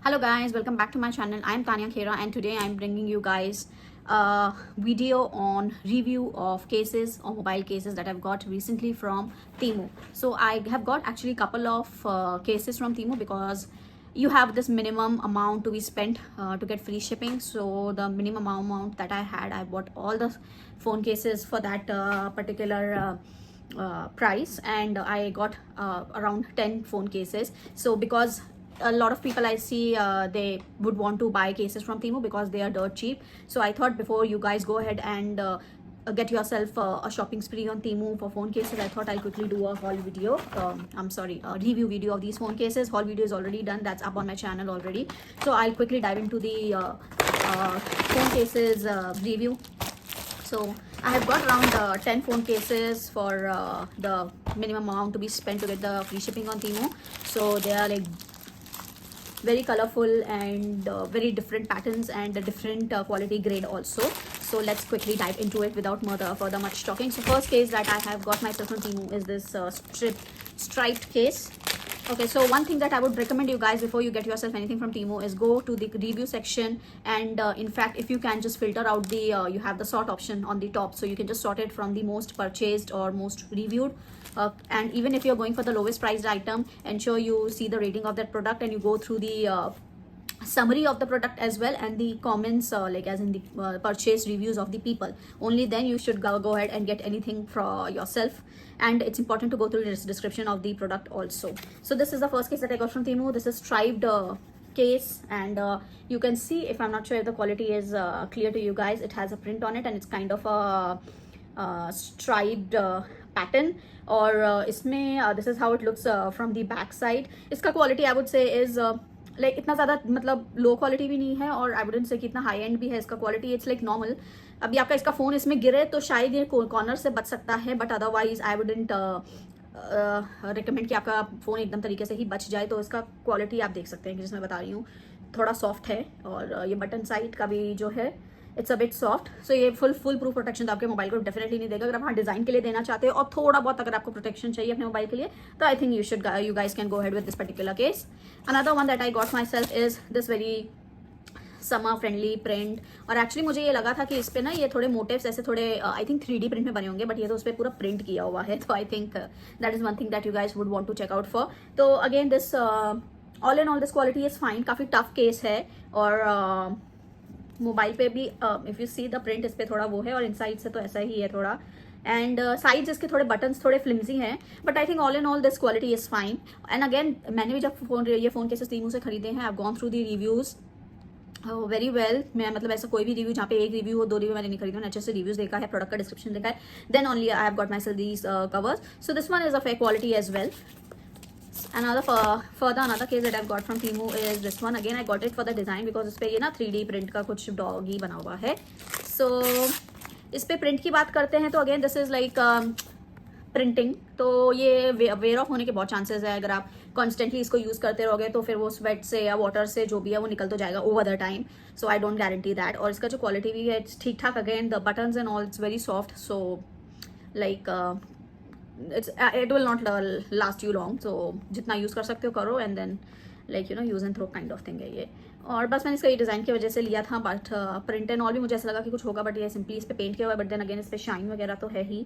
Hello guys, welcome back to my channel. I am Tanya Khera and today I am bringing you guys a video on review of cases or mobile cases that I've got recently from Temu. So I have got actually a couple of cases from Temu because you have this minimum amount to be spent to get free shipping. So the minimum amount that I had, I bought all the phone cases for that particular price, and I got around 10 phone cases. So because a lot of people I see they would want to buy cases from Temu because they are dirt cheap, so I thought before you guys go ahead and get yourself a shopping spree on Temu for phone cases, I thought I'll quickly do a haul video. A review video of these phone cases. Haul video is already done, that's up on my channel already. So I'll quickly dive into the phone cases review. So I have got around 10 phone cases for the minimum amount to be spent to get the free shipping on Temu. So they are like very colorful and very different patterns and a different quality grade also. So let's quickly dive into it without further much talking. So first case that I have got myself from Temu is this striped case. Okay, so one thing that I would recommend you guys before you get yourself anything from Temu is go to the review section, and in fact if you can just filter out the you have the sort option on the top, so you can just sort it from the most purchased or most reviewed, and even if you're going for the lowest priced item, ensure you see the rating of that product and you go through the summary of the product as well and the comments, like as in the purchase reviews of the people. Only then you should go ahead and get anything for yourself, and it's important to go through the description of the product also. So this is the first case that I got from Temu. This is striped case, and you can see, if I'm not sure if the quality is clear to you guys, it has a print on it and it's kind of a striped pattern, और इसमें this is how it looks from the back side. इसका quality I would say is like इतना ज़्यादा मतलब low quality भी नहीं है, और आई वुडंट से कि इतना हाई एंड भी है इसका क्वालिटी. It's like normal. अभी आपका इसका फ़ोन इसमें गिरे तो शायद ये कॉर्नर से बच सकता है, but otherwise I wouldn't recommend कि आपका फ़ोन एकदम तरीके से ही बच जाए. तो इसका क्वालिटी आप देख सकते हैं कि जिसमें बता रही हूँ थोड़ा सॉफ्ट है, और ये बटन साइड का भी जो है इट्स अ बिट सॉफ्ट. सो ये फुल प्रूफ प्रोटेक्शन तो आपके मोबाइल को डेफिनेटली नहीं देगा. अगर आप हाँ डिज़ाइन के लिए देना चाहते हो और थोड़ा बहुत अगर आपको प्रोटेक्शन चाहिए अपने मोबाइल के लिए, तो I think you guys can go ahead with this particular case. Another one that I got my self is this very summer friendly print. और एक्चुअली मुझे ये लगा था कि इस पे ना ये थोड़े मोटिव्स ऐसे थोड़े आई थिंक 3D प्रिंट में बने होंगे, बट ये तो उस पर पूरा प्रिंट किया हुआ है. तो I think that is one thing that you guys would want to check out for. तो again this all in all this quality is fine. काफ़ी टफ केस है, और मोबाइल पे भी if you see the print इस पे थोड़ा वो है, और इनसाइड से तो ऐसा ही है थोड़ा. एंड साइड्स इसके थोड़े बटन्स थोड़े फ्लिमजी हैं, but I think all in all this quality is fine. And again मैंने भी जब ये फ़ोन केसेस Temu से खरीदे हैं, I have gone through the reviews very well. मैं मतलब ऐसा कोई भी रिव्यू जहाँ पे एक रिव्यू हो, 2 रिव्यू मैंने नहीं खरीदा, मैंने अच्छे से रिव्यूज देखा है, प्रोडक्ट का डिस्क्रिप्शन देखा है, then only I have got myself these covers. So this one is of a quality as well. Another case that I've got from Temu is this one. Again I got it for the design because इस पे ये ना 3D print का कुछ dog ही बना हुआ है. So इस पे प्रिंट की बात करते हैं तो again this is like printing. तो ये वेयर ऑफ होने के बहुत चांसेस है. अगर आप कॉन्स्टेंटली इसको यूज़ करते रहोगे तो फिर वो स्वेट से या वाटर से जो भी है वो निकल तो जाएगा over the time. So I don't guarantee that. और इसका जो क्वालिटी भी है ठीक ठाक. Again the buttons and all it's very soft. So like it will not last you long. so जितना यूज़ कर सकते हो करो, and then like use and throw kind of thing है ये. और बस मैंने इसका ये डिज़ाइन की वजह से लिया था, बट प्रिंट एंड ऑल भी मुझे ऐसा लगा कि कुछ होगा, बट ये सिंपली इस पर पेंट किया हुआ है. बट देन अगेन इस पर शाइन वगैरह तो है ही.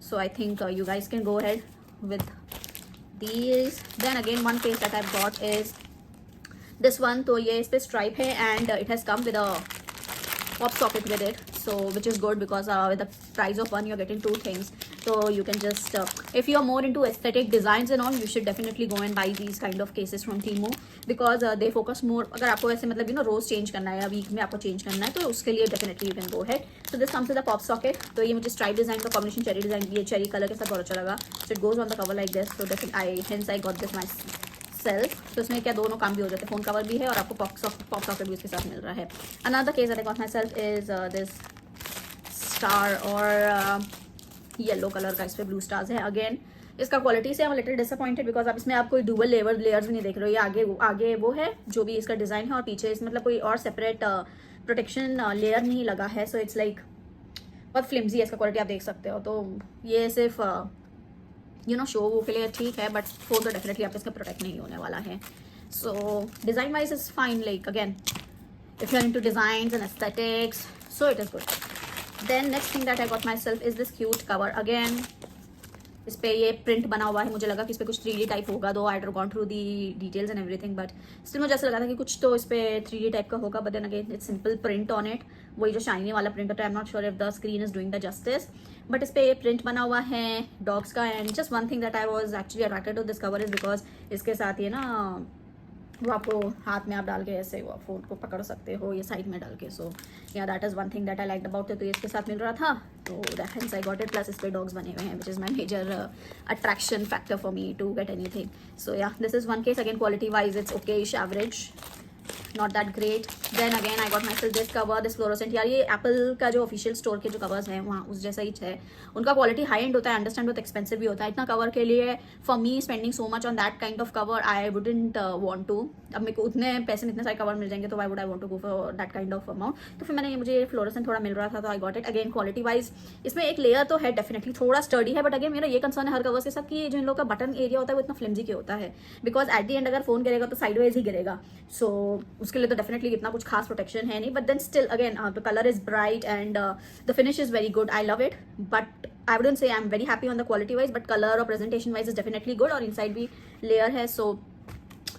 So I think you guys can go ahead with these. Then again one case that I got is this one. तो ये इस पर स्ट्राइप है, and it has come with a pop socket with it, so which is good because with the price of one you're getting 2 things. So you can just if you're more into aesthetic designs and all, you should definitely go and buy these kind of cases from Temu because they focus more. अगर आपको ऐसे मतलब रोज change करना है या week में आपको change करना है, तो उसके लिए definitely you can go head. So this comes with a pop socket. तो ये मुझे स्ट्राइप डिजाइन का कॉम्बिनेशन चेरी डिजाइन, ये चेरी कलर के साथ बहुत अच्छा लगा. So it goes on the cover like this. So definitely I got this my self. तो इसमें क्या दोनों काम भी हो जाते हैं, फोन कवर भी है और आपको पॉप सॉकेट भी उसके साथ मिल रहा है. Another case that I got my self is this star और येलो कलर का. इस पर ब्लू स्टार्स है. अगेन इसका क्वालिटी से I am little disappointed because आप इसमें आप कोई डुअल लेयर्स भी नहीं देख रहे हो. ये आगे वो है जो भी इसका डिज़ाइन है, और पीछे इस मतलब कोई और सेपरेट प्रोटेक्शन लेयर नहीं लगा है. सो इट्स लाइक बहुत फ्लिम्जी है. इसका क्वालिटी आप देख सकते हो. तो ये सिर्फ शो वो के लिए ठीक है, बट फोन तो डेफिनेटली आपका इसका प्रोटेक्ट नहीं होने वाला है. So design wise is fine, like again if you're into designs and aesthetics, so it is good. Then next thing that I got myself is this cute cover. Again इस पे ये print बना हुआ है, मुझे लगा कि इस पे कुछ 3D टाइप होगा, दो I had gone through the details and everything, but still मुझे ऐसा लगा था कि कुछ तो इस पे 3D टाइप का होगा, but then again it's simple print on it, वही जो शाइनी वाला प्रिंट होता है. I am not sure if the screen is doing the justice, but इस पे ये प्रिंट बना हुआ है डॉग्स का. And just one thing that I was actually attracted to this cover is because इसके साथ ये ना वो आपको हाथ में आप डाल के ऐसे वो फ़ोन को पकड़ सकते हो ये साइड में डाल के. So yeah that is one thing that I like about it. तो ये इसके साथ मिल रहा था, तो that hence I got it. Plus इस पे डॉग्स बने हुए हैं which is my major attraction factor for me to get anything. So yeah this is one case. Again quality wise it's okay ish average, not that great. Then again I got myself this cover, this fluorescent. यार ये Apple का जो official store के जो covers हैं वहाँ उस जैसा ही है. उनका क्वालिटी हाई एंड होता है, अंडरस्टैंड बहुत एक्सपेंसिव भी होता है. इतना कवर के लिए for me spending so much on that kind of cover I wouldn't want to. अब मेरे को उतने पैसे में इतने सारे कवर मिल जाएंगे तो why would I want to go for that kind of amount. तो फिर मैंने मुझे फ्लोरेसेंट थोड़ा मिल रहा था तो आई got it. Again quality wise इसमें एक लेयर तो है डेफिनेटली, थोड़ा स्टडी है, बट अगेन मेरा ये कंसर्न है हर कवर्स के साथ कि जो इन लोग का बटन एरिया होता है वो इतना फ्लिमजी के होता है, बिकॉज एट द एंड अगर फोन गिरेगा तो साइडवेज ही गिरेगा. सो उसके लिए तो डेफिनेटली इतना कुछ खास प्रोटेक्शन है नहीं, but then still again the colour is bright and the finish is very good. I love it, but I wouldn't say I'm very happy on the quality wise, but color or presentation wise is definitely good. और inside भी layer है, so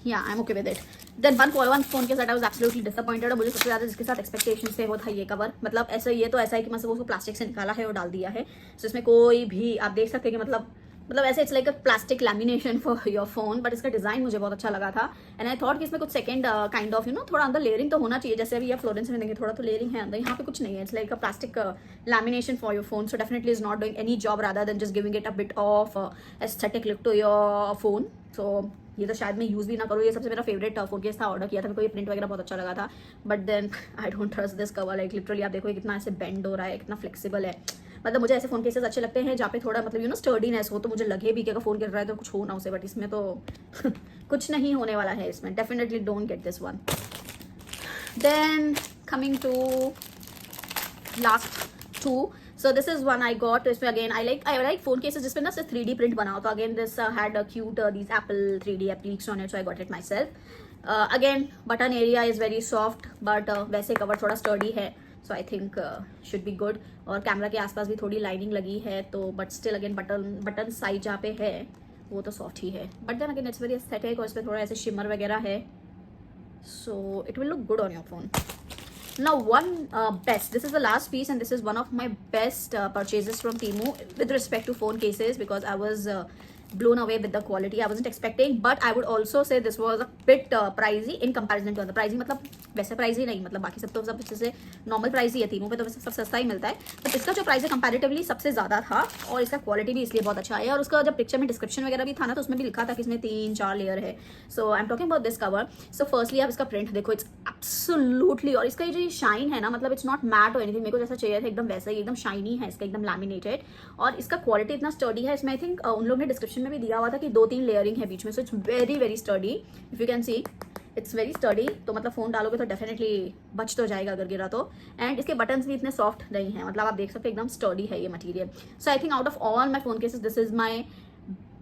yeah I'm okay with it. Then one phone के साथ I was absolutely disappointed. और मुझे सबसे ज़्यादा जिसके साथ expectation से वो था ये कवर. मतलब ऐसा ये तो ऐसा है कि मतलब उसको प्लास्टिक से निकाला है और डाल दिया है. So इसमें कोई भी आप देख सकते हैं कि मतलब ऐसे it's like a plastic lamination for your phone, but इसका डिजाइन मुझे बहुत अच्छा लगा था. एंड आई थॉट कि इसमें कुछ सेकंड काइंड ऑफ थोड़ा अंदर लेयरिंग तो होना चाहिए, जैसे अभी आप फ्लोरेंस में देंगे थोड़ा तो लेयरिंग है अंदर. यहाँ पे कुछ नहीं है, it's like a plastic lamination for your phone. So definitely is not doing any job rather than just giving it a bit of aesthetic look to your phone. So ये तो शायद मैं यूज़ भी ना करूँ. ये सबसे मेरा फेवरेट फोन केस था, ऑर्डर किया था मेरे को, ये प्रिंट वगैरह बहुत अच्छा लगा था, but then I don't trust this cover. Like literally आप देखो ये कितना ऐसे बेंड हो रहा है, कितना फ्लेक्सिबल है. मतलब मुझे ऐसे फोन केसेस अच्छे लगते हैं जहाँ पे थोड़ा मतलब स्टर्डीनेस हो, तो मुझे लगे भी कि अगर फोन गिर रहा है तो कुछ हो ना उसे, बट इसमें तो कुछ नहीं होने वाला है इसमें. Definitely don't get this one. Then coming to last two. So this is one I got. इसमें again I like phone cases जिसमें ना सिर्फ 3D print बना हो. तो again this had a cute these Apple 3D appliques on it, so I got it myself. Again button area is very soft, but वैसे cover थोड़ा sturdy है, so I think should be good. और camera के आसपास भी थोड़ी lining लगी है, तो but still again button side जहाँ पे है वो तो सॉफ्ट ही है, but then again it's very aesthetic. और इसमें थोड़ा ऐसे शिमर वगैरह है, so it will look good on your phone. Now one best, this is the last piece and this is one of my best purchases from Temu with respect to phone cases, because I was blown away with the quality. I wasn't expecting, but I would also say this was a bit pricey in comparison to other. Pricey मतलब वैसे price ही नहीं, मतलब बाकी सब तो सब जैसे normal price ही है. Temu पे तो वैसे सब सस्ता ही मिलता है, बट इसका जो प्राइस है कंपैरेटिवली सबसे ज़्यादा था, और इसका क्वालिटी भी इसलिए बहुत अच्छा है. और उसका जब पिक्चर में डिस्क्रिप्शन वगैरह भी था ना, तो उसमें भी लिखा था कि इसमें 3-4 लेयर है. So I am talking about this cover. So firstly आप इसका प्रिंट देखो, इट्स एब्सोल्युटली, और इसका ये जो शाइन है ना, मतलब इट्स नॉट मैट और एनीथिंग. मेरे को जैसा चाहिए था एकदम वैसा ही, एकदम शाइनी है इसका, एकदम लैमिनेटेड. और इसका क्वालिटी इतना स्टर्डी है. इसमें आई थिंक उन लोग ने डिस्क्रिप्शन में भी दिया हुआ था कि 2-3 लेयरिंग है बीच में. So it's very very sturdy. If you can see it's very study. तो मतलब फोन डालोगे तो डेफिनेटली बच तो जाएगा अगर गिरा तो. एंड इसके बटन्स भी इतने सॉफ्ट नहीं है, मतलब आप देख सकते हैं एकदम स्टडी है ये material. So I think out of all my phone cases this is my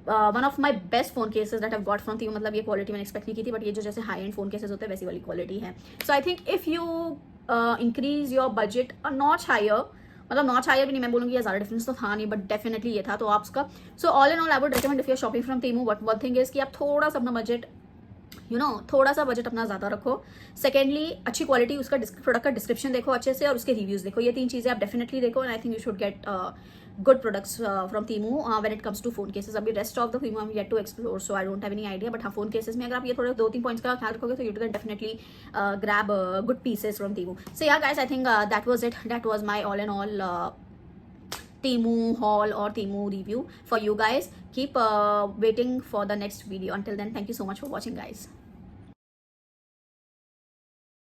one of my best phone cases that have got from Temu. मतलब ये क्वालिटी मैंने एक्सपेक्ट नहीं की थी, बट ये जो जैसे हाई एंड फोन केसेस होते हैं वैसी वाली क्वालिटी है. So I think if you increase your budget a notch higher, मतलब नॉच हायर भी नहीं मैं बोलूँगी, ये ज़्यादा डिफरेंस तो था नहीं, बट डेफिनेटली ये था. तो आप उसका so all and all I would recommend if you are shopping from Temu. But one thing is कि आप थोड़ा सा अपना बजट थोड़ा सा बजट अपना ज़्यादा रखो. सेकेंडली अच्छी क्वालिटी उसका प्रोडक्ट का डिस्क्रिप्शन देखो अच्छे से, और उसके रिव्यूज़ देखो. ये 3 चीज़ें आप डेफिनेटली देखो, and I think you should get good products from Temu when it comes to phone cases. अभी rest of the Temu I'm yet to explore, so I don't have any idea. But हाँ, phone cases में अगर आप ये थोड़े 2-3 points का ख्याल रखोगे तो you can definitely grab good pieces from Temu. So yeah guys, I think that was it. That was my all in all Temu haul or Temu review for you guys. Keep waiting for the next video. Until then, thank you so much for watching guys.